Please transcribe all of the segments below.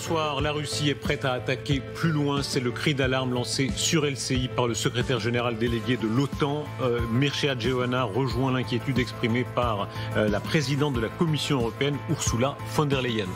Bonsoir, la Russie est prête à attaquer plus loin. C'est le cri d'alarme lancé sur LCI par le secrétaire général délégué de l'OTAN. Mircea Geoana rejoint l'inquiétude exprimée par la présidente de la Commission européenne, Ursula von der Leyen.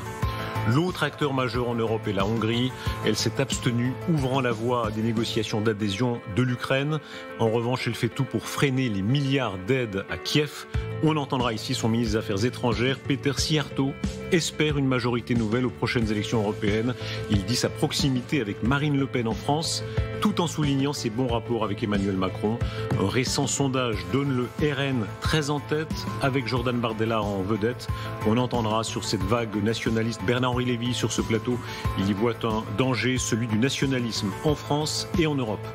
L'autre acteur majeur en Europe est la Hongrie. Elle s'est abstenue, ouvrant la voie à des négociations d'adhésion de l'Ukraine. En revanche, elle fait tout pour freiner les milliards d'aides à Kiev. On entendra ici son ministre des Affaires étrangères, Péter Szijjártó, espère une majorité nouvelle aux prochaines élections européennes. Il dit sa proximité avec Marine Le Pen en France, tout en soulignant ses bons rapports avec Emmanuel Macron. Un récent sondage donne le RN très en tête, avec Jordan Bardella en vedette. On entendra sur cette vague nationaliste Bernard-Henri Lévy sur ce plateau. Il y voit un danger, celui du nationalisme en France et en Europe.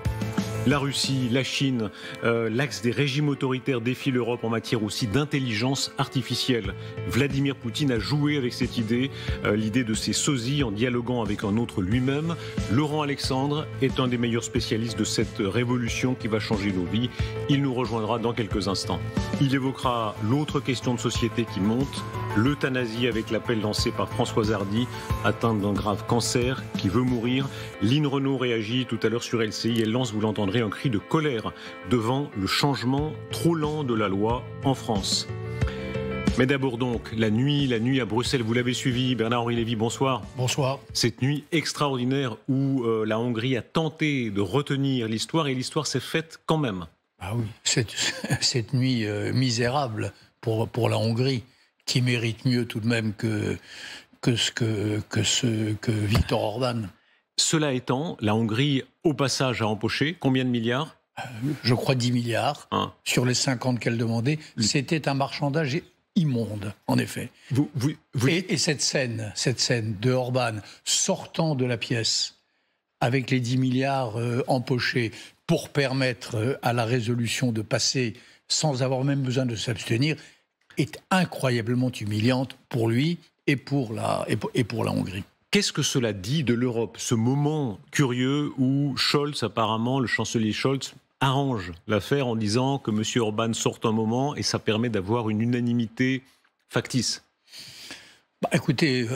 La Russie, la Chine, l'axe des régimes autoritaires défie l'Europe en matière aussi d'intelligence artificielle. Vladimir Poutine a joué avec cette idée, l'idée de ses sosies en dialoguant avec un autre lui-même. Laurent Alexandre est un des meilleurs spécialistes de cette révolution qui va changer nos vies. Il nous rejoindra dans quelques instants. Il évoquera l'autre question de société qui monte, l'euthanasie avec l'appel lancé par Françoise Hardy, atteinte d'un grave cancer, qui veut mourir. Lynn Renaud réagit tout à l'heure sur LCI. Elle lance, vous l'entendrez, un cri de colère devant le changement trop lent de la loi en France. Mais d'abord donc, la nuit à Bruxelles, vous l'avez suivi. Bernard-Henri Lévy, bonsoir. Bonsoir. Cette nuit extraordinaire où la Hongrie a tenté de retenir l'histoire et l'histoire s'est faite quand même. Ah oui, cette nuit misérable pour la Hongrie, qui mérite mieux tout de même que Viktor Orban. Cela étant, la Hongrie, au passage, a empoché combien de milliards ? Je crois 10 milliards sur les 50 qu'elle demandait. C'était un marchandage immonde, en effet. Et cette scène de Orban sortant de la pièce avec les 10 milliards empochés pour permettre à la résolution de passer sans avoir même besoin de s'abstenir est incroyablement humiliante pour lui et pour la Hongrie. Qu'est-ce que cela dit de l'Europe, ce moment curieux où Scholz, apparemment, le chancelier Scholz, arrange l'affaire en disant que M. Orban sorte un moment et ça permet d'avoir une unanimité factice? Écoutez,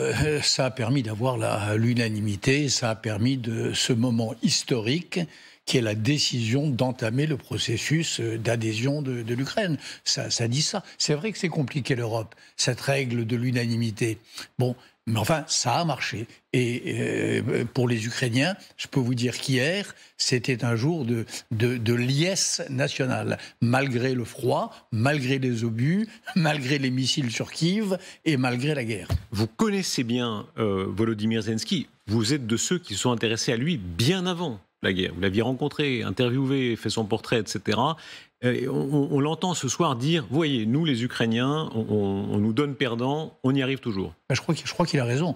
ça a permis d'avoir l'unanimité, ça a permis de ce moment historique qui est la décision d'entamer le processus d'adhésion de l'Ukraine. Ça dit ça. C'est vrai que c'est compliqué l'Europe, cette règle de l'unanimité. Bon, mais enfin, ça a marché. Et pour les Ukrainiens, je peux vous dire qu'hier, c'était un jour de liesse nationale. Malgré le froid, malgré les obus, malgré les missiles sur Kiev et malgré la guerre. Vous connaissez bien Volodymyr Zelensky. Vous êtes de ceux qui se sont intéressés à lui bien avant la guerre. Vous l'aviez rencontré, interviewé, fait son portrait, etc. On l'entend ce soir dire, vous voyez, nous les Ukrainiens, on nous donne perdant, on y arrive toujours. Je crois qu'il a raison.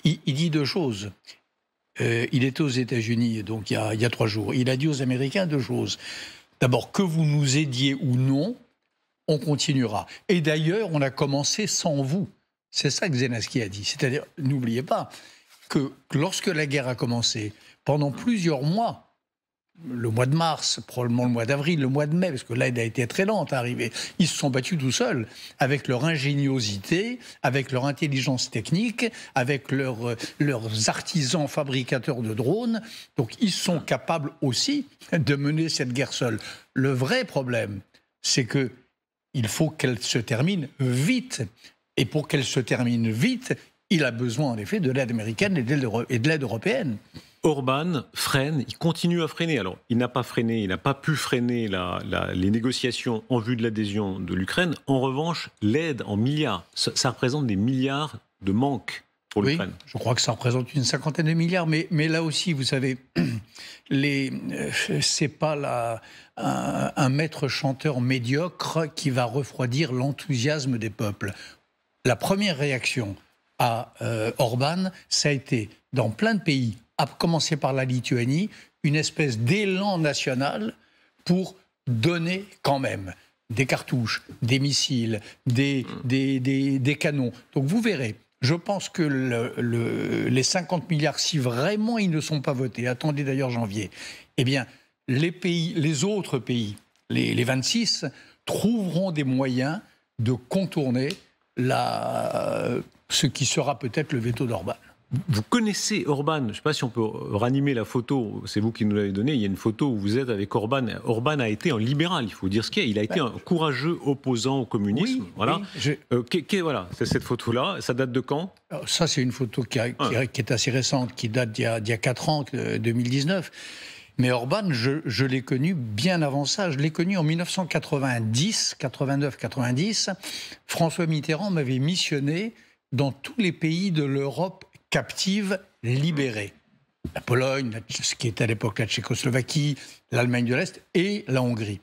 Il dit deux choses. Il était aux États-Unis donc il y a 3 jours. Il a dit aux Américains 2 choses. D'abord, que vous nous aidiez ou non, on continuera. Et d'ailleurs, on a commencé sans vous. C'est ça que Zelensky a dit. C'est-à-dire, n'oubliez pas que lorsque la guerre a commencé, pendant plusieurs mois, le mois de mars, probablement le mois d'avril, le mois de mai, parce que l'aide a été très lente à arriver, ils se sont battus tout seuls, avec leur ingéniosité, avec leur intelligence technique, avec leurs artisans fabricateurs de drones. Donc ils sont capables aussi de mener cette guerre seuls. Le vrai problème, c'est qu'il faut qu'elle se termine vite. Et pour qu'elle se termine vite, il a besoin en effet de l'aide américaine et de l'aide européenne. Orban freine, il continue à freiner. Alors, il n'a pas pu freiner les négociations en vue de l'adhésion de l'Ukraine. En revanche, l'aide en milliards, ça représente des milliards de manque pour l'Ukraine. Oui, je crois que ça représente une 50aine de milliards. Mais là aussi, vous savez, c'est pas un maître chanteur médiocre qui va refroidir l'enthousiasme des peuples. La première réaction à Orban, ça a été, dans plein de pays, à commencer par la Lituanie, une espèce d'élan national pour donner quand même des cartouches, des missiles, des canons. Donc vous verrez, je pense que les 50 milliards, si vraiment ils ne sont pas votés, attendez d'ailleurs janvier, eh bien les autres pays, les 26, trouveront des moyens de contourner ce qui sera peut-être le veto d'Orban. Vous connaissez Orban, je ne sais pas si on peut ranimer la photo, c'est vous qui nous l'avez donnée, il y a une photo où vous êtes avec Orban. Orban a été un libéral, il faut dire ce qu'il y a. Il a été un courageux opposant au communisme. Oui, voilà. Oui, voilà, c'est cette photo-là. Ça date de quand? Alors, ça, c'est une photo qui est assez récente, qui date d'il y a 4 ans, 2019. Mais Orban, je l'ai connu bien avant ça. Je l'ai connu en 1990, 89-90. François Mitterrand m'avait missionné dans tous les pays de l'Europe captive, libérée. La Pologne, ce qui était à l'époque la Tchécoslovaquie, l'Allemagne de l'Est et la Hongrie.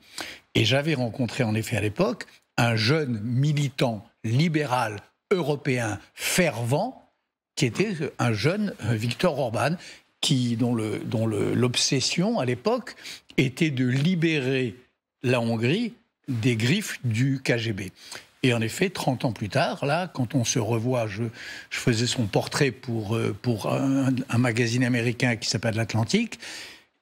Et j'avais rencontré en effet à l'époque un jeune militant libéral européen fervent qui était un jeune Viktor Orban, dont l'obsession à l'époque était de libérer la Hongrie des griffes du KGB. Et en effet, 30 ans plus tard, là, quand on se revoit, je faisais son portrait pour un magazine américain qui s'appelle l'Atlantique,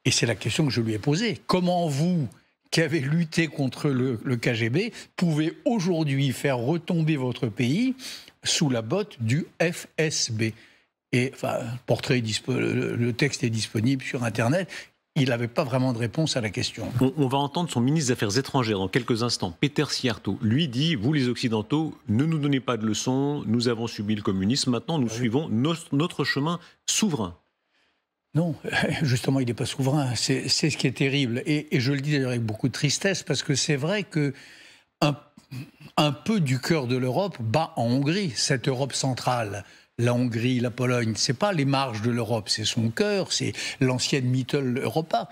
et c'est la question que je lui ai posée. Comment vous, qui avez lutté contre le KGB, pouvez aujourd'hui faire retomber votre pays sous la botte du FSB? Et enfin, le texte est disponible sur Internet. Il n'avait pas vraiment de réponse à la question. On va entendre son ministre des Affaires étrangères dans quelques instants, Peter Szijjártó. Lui dit, vous les Occidentaux, ne nous donnez pas de leçons, nous avons subi le communisme, maintenant nous suivons notre chemin souverain. Non, justement, il n'est pas souverain. C'est ce qui est terrible. Et je le dis d'ailleurs avec beaucoup de tristesse, parce que c'est vrai que un peu du cœur de l'Europe bat en Hongrie, cette Europe centrale. La Hongrie, la Pologne, c'est pas les marges de l'Europe, c'est son cœur, c'est l'ancienne Mittel Europa.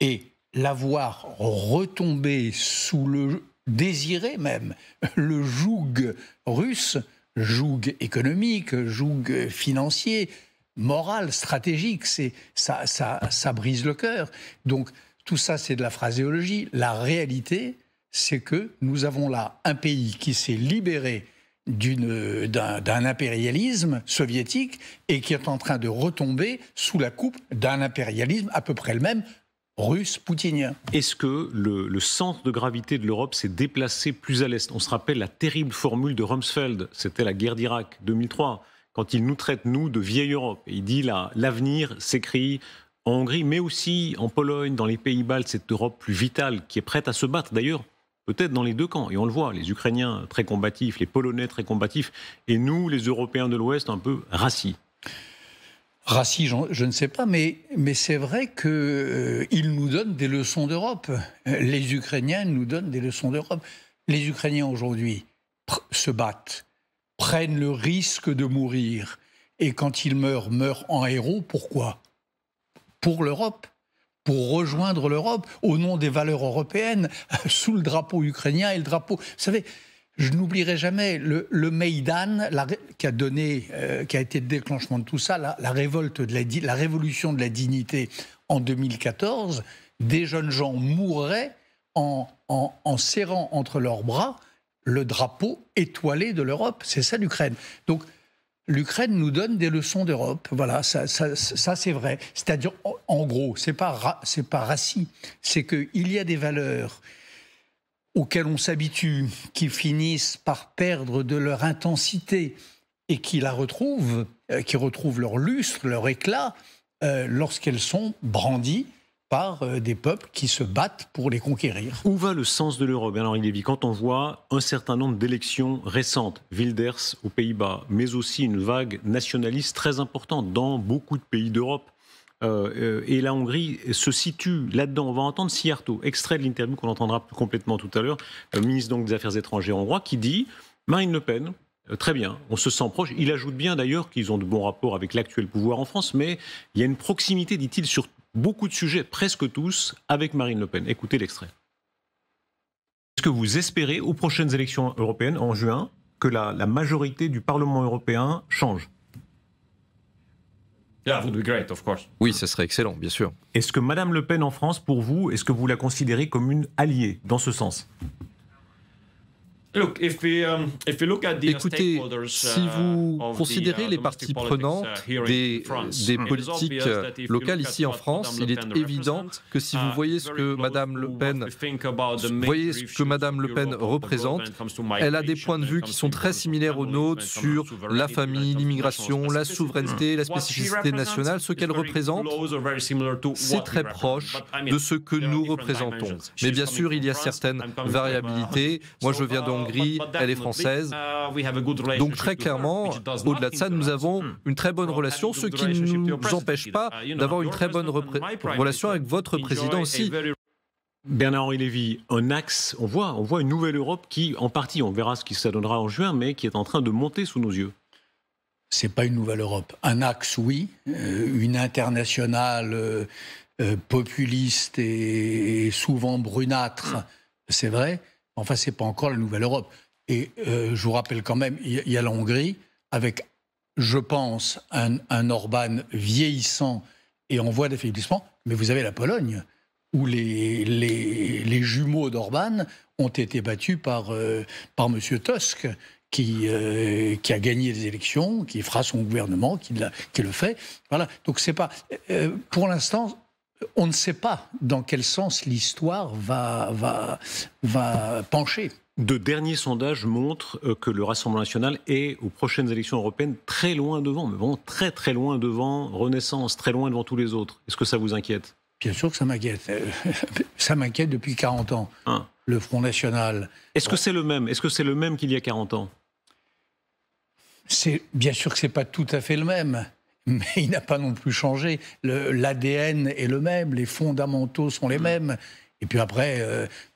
Et la voir retomber sous le désiré même, le joug russe, joug économique, joug financier, moral, stratégique, ça brise le cœur. Donc tout ça, c'est de la phraséologie. La réalité, c'est que nous avons là un pays qui s'est libéré d'un impérialisme soviétique et qui est en train de retomber sous la coupe d'un impérialisme à peu près le même, russe, poutinien. Est-ce que le centre de gravité de l'Europe s'est déplacé plus à l'Est? On se rappelle la terrible formule de Rumsfeld, c'était la guerre d'Irak 2003, quand il nous traite, nous, de vieille Europe. Il dit l'avenir s'écrit en Hongrie, mais aussi en Pologne, dans les pays baltes, cette Europe plus vitale, qui est prête à se battre d'ailleurs, peut-être dans les deux camps. Et on le voit, les Ukrainiens très combatifs, les Polonais très combatifs, et nous, les Européens de l'Ouest, un peu rassis. Rassis, je ne sais pas, mais c'est vrai qu'ils nous donnent des leçons d'Europe. Les Ukrainiens nous donnent des leçons d'Europe. Les Ukrainiens aujourd'hui se battent, prennent le risque de mourir. Et quand ils meurent en héros, pourquoi? Pour l'Europe. Pour rejoindre l'Europe, au nom des valeurs européennes, sous le drapeau ukrainien et le drapeau... Vous savez, je n'oublierai jamais le Maïdan, qui a été le déclenchement de tout ça, la révolution de la dignité en 2014. Des jeunes gens mourraient en serrant entre leurs bras le drapeau étoilé de l'Europe. C'est ça l'Ukraine. Donc, l'Ukraine nous donne des leçons d'Europe. Voilà, ça c'est vrai. C'est-à-dire, en gros, c'est pas rassis. C'est qu'il y a des valeurs auxquelles on s'habitue, qui finissent par perdre de leur intensité et qui retrouvent leur lustre, leur éclat, lorsqu'elles sont brandies par des peuples qui se battent pour les conquérir. Où va le sens de l'Europe, Bernard Lévy, quand on voit un certain nombre d'élections récentes, Wilders aux Pays-Bas, mais aussi une vague nationaliste très importante dans beaucoup de pays d'Europe, et la Hongrie se situe là-dedans. On va entendre Szijjártó, extrait de l'interview qu'on entendra plus complètement tout à l'heure, ministre donc des Affaires étrangères hongrois, qui dit « Marine Le Pen, très bien, on se sent proche ». Il ajoute bien d'ailleurs qu'ils ont de bons rapports avec l'actuel pouvoir en France, mais il y a une proximité, dit-il, sur beaucoup de sujets, presque tous, avec Marine Le Pen. Écoutez l'extrait. Est-ce que vous espérez, aux prochaines élections européennes, en juin, que la majorité du Parlement européen change? Yeah, would be great, of course. Oui, ça serait excellent, bien sûr. Est-ce que Madame Le Pen en France, pour vous, est-ce que vous la considérez comme une alliée dans ce sens? Écoutez, si vous considérez les parties prenantes des politiques locales ici en France, il est évident que si vous voyez ce que Madame Le Pen représente, elle a des points de vue qui sont très similaires aux nôtres sur la famille, l'immigration, la souveraineté, la spécificité nationale. Ce qu'elle représente, c'est très proche de ce que nous représentons. Mais bien sûr, il y a certaines variabilités. Moi, je viens de Hongrie, elle est française. Donc très clairement, au-delà de ça, nous avons une très bonne relation, ce qui ne nous empêche pas d'avoir une très bonne relation avec votre président aussi. Bernard-Henri Lévy, un axe, on voit une nouvelle Europe qui, en partie, on verra ce qui ça donnera en juin, mais qui est en train de monter sous nos yeux. C'est pas une nouvelle Europe. Un axe, oui. Une internationale populiste et souvent brunâtre, c'est vrai. Enfin, c'est pas encore la nouvelle Europe. Et je vous rappelle quand même, il y a la Hongrie, avec, je pense, un Orban vieillissant et en voie d'affaiblissement, mais vous avez la Pologne, où les jumeaux d'Orban ont été battus par M. Tusk, qui a gagné les élections, qui fera son gouvernement, qui le fait. Voilà. Donc c'est pas... pour l'instant, on ne sait pas dans quel sens l'histoire va pencher. De derniers sondages montrent que le Rassemblement national est, aux prochaines élections européennes, très loin devant, mais vraiment très très loin devant Renaissance, très loin devant tous les autres. Est-ce que ça vous inquiète ? Bien sûr que ça m'inquiète. Ça m'inquiète depuis 40 ans. Le Front National. Est-ce que c'est le même ? Est-ce que c'est le même qu'il y a 40 ans ? Bien sûr que ce n'est pas tout à fait le même. Mais il n'a pas non plus changé. L'ADN est le même, les fondamentaux sont les mêmes. Et puis après,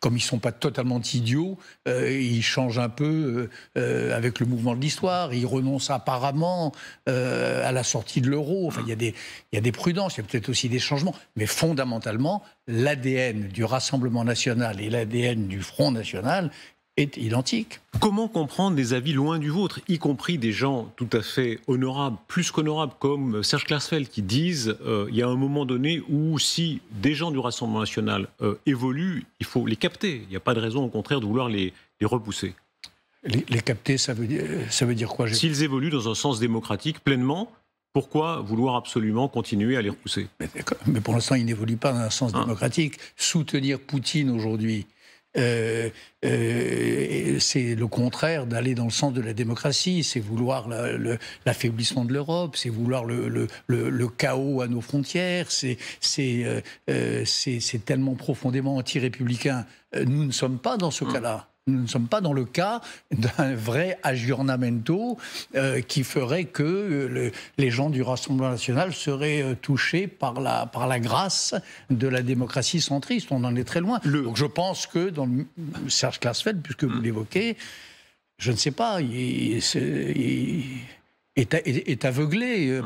comme ils ne sont pas totalement idiots, ils changent un peu avec le mouvement de l'histoire. Ils renoncent apparemment à la sortie de l'euro. Enfin, il y a des prudences, il y a peut-être aussi des changements. Mais fondamentalement, l'ADN du Rassemblement national et l'ADN du Front national est identique. Comment comprendre des avis loin du vôtre, y compris des gens tout à fait honorables, plus qu'honorables, comme Serge Klarsfeld, qui disent il y a un moment donné où si des gens du Rassemblement national évoluent, il faut les capter. Il n'y a pas de raison, au contraire, de vouloir les repousser. Les capter, ça veut dire quoi ? S'ils évoluent dans un sens démocratique pleinement, pourquoi vouloir absolument continuer à les repousser ? Mais pour l'instant, ils n'évoluent pas dans un sens démocratique. Soutenir Poutine aujourd'hui, c'est le contraire d'aller dans le sens de la démocratie, c'est vouloir l'affaiblissement de l'Europe, c'est vouloir le chaos à nos frontières, c'est tellement profondément anti-républicain. Nous ne sommes pas dans ce cas-là. Nous ne sommes pas dans le cas d'un vrai aggiornamento qui ferait que les gens du Rassemblement national seraient touchés par la grâce de la démocratie centriste. On en est très loin. Donc je pense que dans Serge Klarsfeld, puisque vous l'évoquez, je ne sais pas, est aveuglé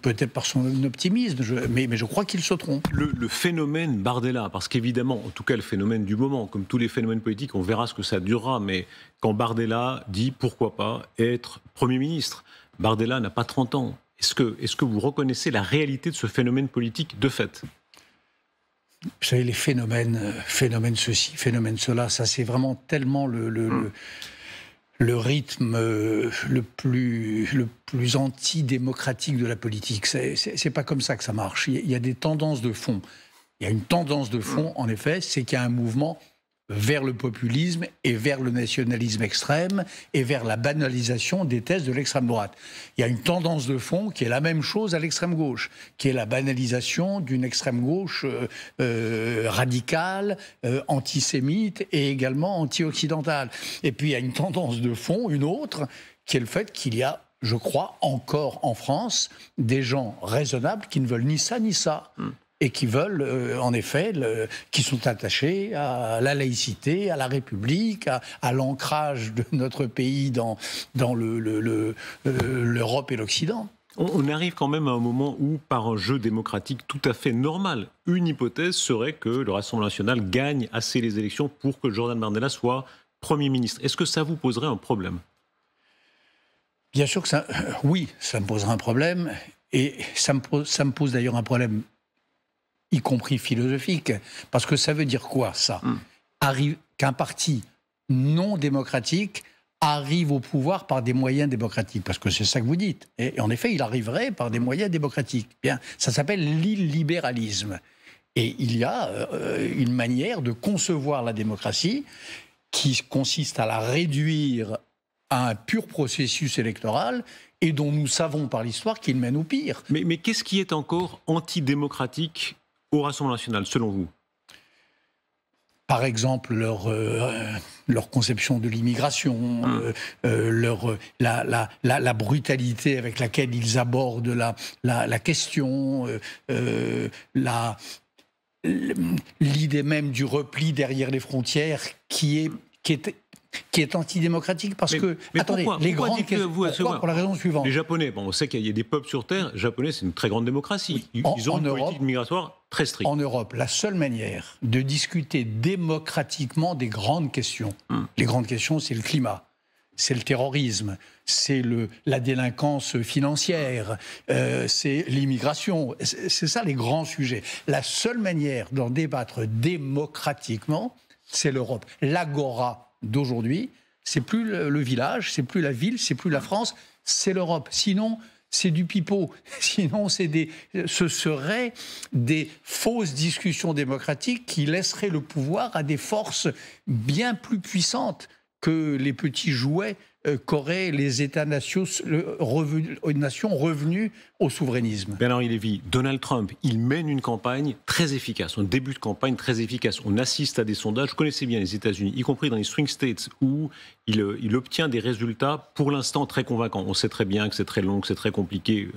peut-être par son optimisme, mais je crois qu'il se trompe. Le phénomène Bardella, parce qu'évidemment, en tout cas le phénomène du moment, comme tous les phénomènes politiques, on verra ce que ça durera, mais quand Bardella dit pourquoi pas être Premier ministre, Bardella n'a pas 30 ans. Est-ce que vous reconnaissez la réalité de ce phénomène politique de fait ? Vous savez, les phénomènes ceci, phénomène cela, ça c'est vraiment tellement le rythme le plus antidémocratique de la politique. C'est pas comme ça que ça marche. Il y a des tendances de fond. Il y a une tendance de fond, en effet, c'est qu'il y a un mouvement vers le populisme et vers le nationalisme extrême et vers la banalisation des thèses de l'extrême droite. Il y a une tendance de fond qui est la même chose à l'extrême gauche, qui est la banalisation d'une extrême gauche radicale, antisémite et également anti-occidentale. Et puis il y a une tendance de fond, une autre, qui est le fait qu'il y a, je crois, encore en France, des gens raisonnables qui ne veulent ni ça ni ça. Et qui veulent, en effet, qui sont attachés à la laïcité, à la République, à l'ancrage de notre pays dans l'Europe et l'Occident. On arrive quand même à un moment où, par un jeu démocratique tout à fait normal, une hypothèse serait que le Rassemblement national gagne assez les élections pour que Jordan Bardella soit Premier ministre. Est-ce que ça vous poserait un problème ? Bien sûr que ça... oui, ça me poserait un problème. Et ça me pose d'ailleurs un problème y compris philosophique, parce que ça veut dire quoi, ça ? Qu'un parti non démocratiques arrive au pouvoir par des moyens démocratiques, parce que c'est ça que vous dites. Et en effet, il arriverait par des moyens démocratiques. Bien, ça s'appelle l'illibéralisme. Et il y a une manière de concevoir la démocratie qui consiste à la réduire à un pur processus électoral et dont nous savons par l'histoire qu'il mène au pire. Mais qu'est-ce qui est encore antidémocratique au Rassemblement national, selon vous ? Par exemple, leur conception de l'immigration, la brutalité avec laquelle ils abordent la question, l'idée même du repli derrière les frontières qui est antidémocratique parce que... Mais attendez, pourquoi pour la raison suivante. Les Japonais, on sait qu'il y a des peuples sur Terre, les Japonais, c'est une très grande démocratie. Oui. Ils ont une politique migratoire très stricte. En Europe, la seule manière de discuter démocratiquement des grandes questions, les grandes questions, c'est le climat, c'est le terrorisme, c'est la délinquance financière, c'est l'immigration. C'est ça les grands sujets. La seule manière d'en débattre démocratiquement, c'est l'Europe. L'agora d'aujourd'hui, c'est plus le village, c'est plus la ville, c'est plus la France, c'est l'Europe. Sinon, c'est du pipeau. Sinon, ce seraient des fausses discussions démocratiques qui laisseraient le pouvoir à des forces bien plus puissantes que les petits jouets qu'auraient les États-nations revenus au souverainisme. Bernard-Henri Lévy, Donald Trump, il mène une campagne très efficace, un début de campagne très efficace. On assiste à des sondages, je connaissais bien les États-Unis, y compris dans les swing states, où il obtient des résultats pour l'instant très convaincants. On sait très bien que c'est très long, que c'est très compliqué,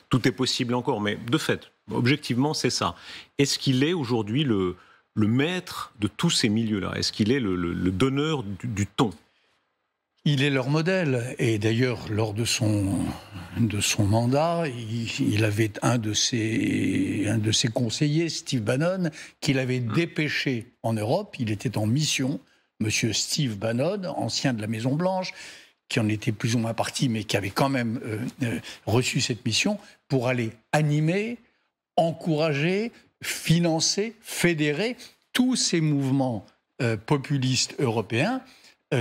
tout est possible encore, mais de fait, objectivement, c'est ça. Est-ce qu'il est aujourd'hui le maître de tous ces milieux-là ? Est-ce qu'il est le donneur du ton ? Il est leur modèle. Et d'ailleurs, lors de son mandat, il avait un de ses conseillers, Steve Bannon, qu'il avait dépêché en Europe. Il était en mission, monsieur Steve Bannon, ancien de la Maison-Blanche, qui en était plus ou moins parti, mais qui avait quand même reçu cette mission, pour aller animer, encourager, financer, fédérer tous ces mouvements populistes européens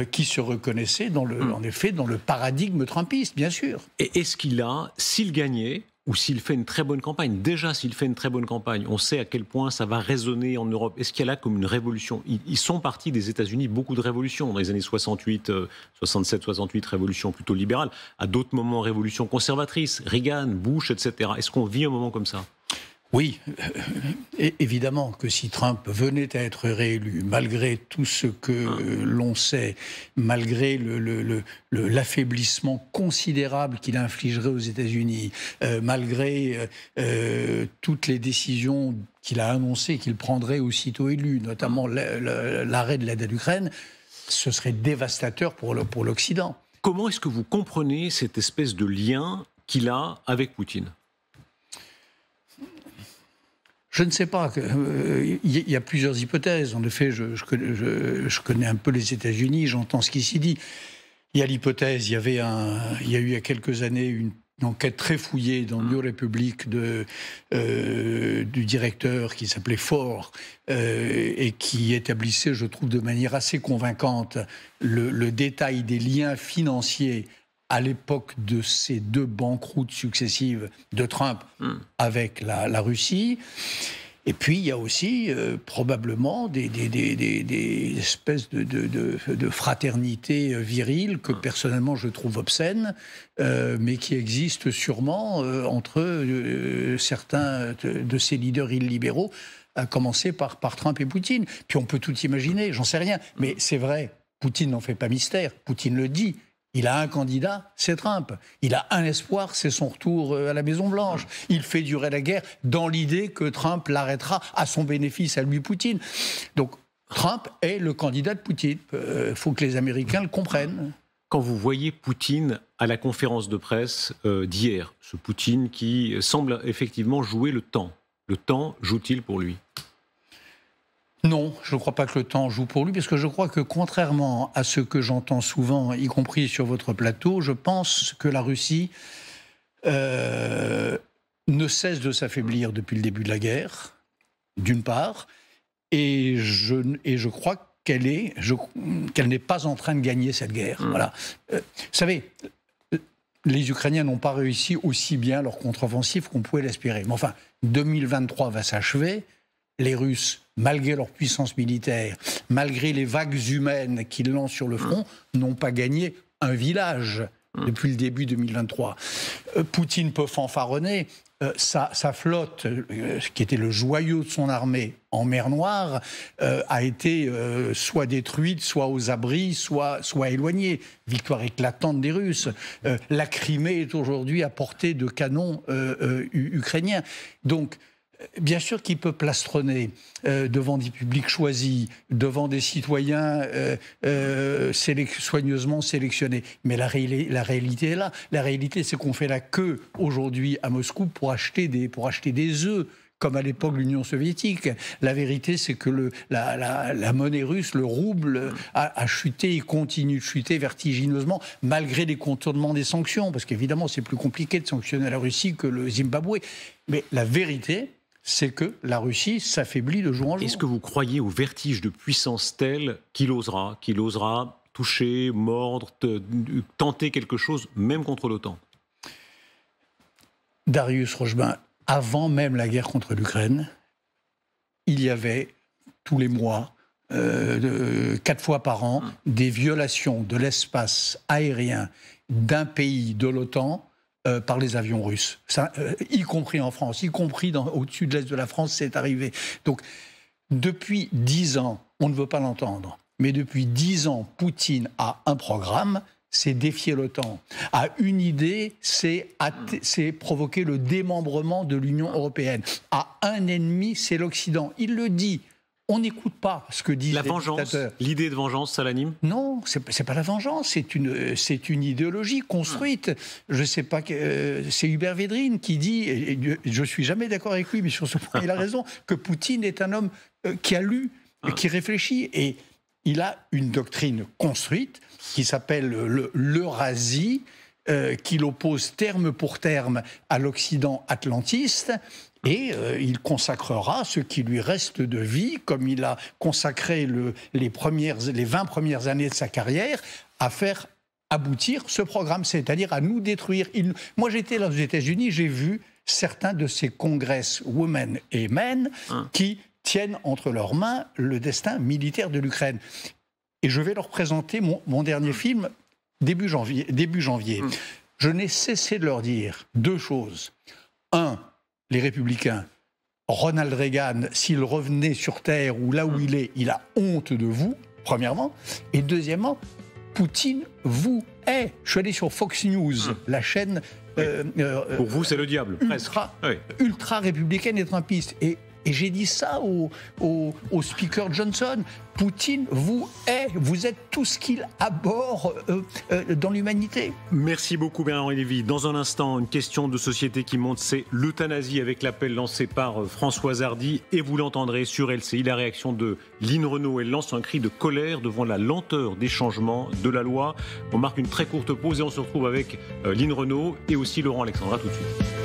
qui se reconnaissaient en effet dans le paradigme trumpiste, bien sûr. Et est-ce qu'il a, s'il gagnait, ou s'il fait une très bonne campagne, déjà s'il fait une très bonne campagne, on sait à quel point ça va résonner en Europe, est-ce qu'il y a là comme une révolution ? Ils sont partis des États-Unis, beaucoup de révolutions, dans les années 67, 68, révolution plutôt libérale, à d'autres moments révolution conservatrice, Reagan, Bush, etc. Est-ce qu'on vit un moment comme ça ? Oui, évidemment que si Trump venait à être réélu, malgré tout ce que l'on sait, malgré l'affaiblissement considérable qu'il infligerait aux États-Unis, malgré toutes les décisions qu'il a annoncées qu'il prendrait aussitôt élu, notamment l'arrêt de l'aide à l'Ukraine, ce serait dévastateur pour l'Occident. Comment est-ce que vous comprenez cette espèce de lien qu'il a avec Poutine ? Je ne sais pas. Il y a plusieurs hypothèses. En effet, je connais un peu les États-Unis, j'entends ce qui s'y dit. Il y a l'hypothèse, il y a eu il y a quelques années une enquête très fouillée dans New Republic du directeur qui s'appelait Ford et qui établissait, je trouve, de manière assez convaincante le détail des liens financiers à l'époque de ces deux banqueroutes successives de Trump avec la Russie. Et puis, il y a aussi probablement des espèces de fraternité virile que, personnellement, je trouve obscènes, mais qui existent sûrement entre certains de ces leaders illibéraux, à commencer par Trump et Poutine. Puis on peut tout imaginer, j'en sais rien. Mais c'est vrai, Poutine n'en fait pas mystère. Poutine le dit. Il a un candidat, c'est Trump. Il a un espoir, c'est son retour à la Maison-Blanche. Il fait durer la guerre dans l'idée que Trump l'arrêtera à son bénéfice, à lui, Poutine. Donc, Trump est le candidat de Poutine. Il faut que les Américains le comprennent. Quand vous voyez Poutine à la conférence de presse d'hier, ce Poutine qui semble effectivement jouer le temps joue-t-il pour lui ? Non, je ne crois pas que le temps joue pour lui, parce que je crois que contrairement à ce que j'entends souvent, y compris sur votre plateau, je pense que la Russie ne cesse de s'affaiblir depuis le début de la guerre, d'une part, et je crois qu'elle n'est pas en train de gagner cette guerre. Voilà. Vous savez, les Ukrainiens n'ont pas réussi aussi bien leur contre-offensive qu'on pouvait l'espérer. Mais enfin, 2023 va s'achever. Les Russes, malgré leur puissance militaire, malgré les vagues humaines qu'ils lancent sur le front, n'ont pas gagné un village depuis le début 2023. Poutine peut fanfaronner. Sa flotte, qui était le joyau de son armée en mer Noire, a été soit détruite, soit aux abris, soit éloignée. Victoire éclatante des Russes. La Crimée est aujourd'hui à portée de canons ukrainiens. Donc, bien sûr qu'il peut plastronner devant des publics choisis, devant des citoyens soigneusement sélectionnés. Mais la réalité est là. La réalité, c'est qu'on fait la queue aujourd'hui à Moscou pour acheter des œufs, comme à l'époque l'Union soviétique. La vérité, c'est que la monnaie russe, le rouble, a chuté et continue de chuter vertigineusement, malgré les contournements des sanctions. Parce qu'évidemment, c'est plus compliqué de sanctionner la Russie que le Zimbabwe. Mais la vérité, c'est que la Russie s'affaiblit de jour en jour. Est-ce que vous croyez au vertige de puissance tel qu'il osera toucher, mordre, tenter quelque chose, même contre l'OTAN? Darius Rochebin, avant même la guerre contre l'Ukraine, il y avait tous les mois, 4 fois par an, des violations de l'espace aérien d'un pays de l'OTAN par les avions russes, y compris en France, y compris au-dessus de l'est de la France, c'est arrivé. Donc, depuis 10 ans, on ne veut pas l'entendre, mais depuis 10 ans, Poutine a un programme, c'est défier l'OTAN. A une idée, c'est provoquer le démembrement de l'Union européenne. A un ennemi, c'est l'Occident. Il le dit. On n'écoute pas ce que disent les dictateurs. L'idée de vengeance, ça l'anime? Non, c'est pas la vengeance, c'est une idéologie construite. Je sais pas, c'est Hubert Védrine qui dit, et je suis jamais d'accord avec lui, mais sur ce point il a raison, que Poutine est un homme qui a lu, qui réfléchit, et il a une doctrine construite qui s'appelle l'Eurasie, qu'il oppose terme pour terme à l'Occident atlantiste. Et il consacrera ce qui lui reste de vie, comme il a consacré les 20 premières années de sa carrière, à faire aboutir ce programme, c'est-à-dire à nous détruire. Moi, j'étais là aux États-Unis, j'ai vu certains de ces congresswomen et men qui tiennent entre leurs mains le destin militaire de l'Ukraine. Et je vais leur présenter mon dernier film début janvier. Je n'ai cessé de leur dire 2 choses. 1, les Républicains, Ronald Reagan, s'il revenait sur Terre ou là où il est, il a honte de vous, premièrement. Et deuxièmement, Poutine vous est. Je suis allé sur Fox News, la chaîne... Pour vous, c'est le diable, ultra républicaine et trumpiste. Et j'ai dit ça au speaker Johnson. Poutine vous est. Vous êtes tout ce qu'il abhorre dans l'humanité. Merci beaucoup Bernard-Henri Lévy. Dans un instant, une question de société qui monte, c'est l'euthanasie, avec l'appel lancé par Françoise Hardy. Et vous l'entendrez sur LCI, la réaction de Lynn Renaud. Elle lance un cri de colère devant la lenteur des changements de la loi. On marque une très courte pause et on se retrouve avec Lynn Renaud et aussi Laurent Alexandra tout de suite.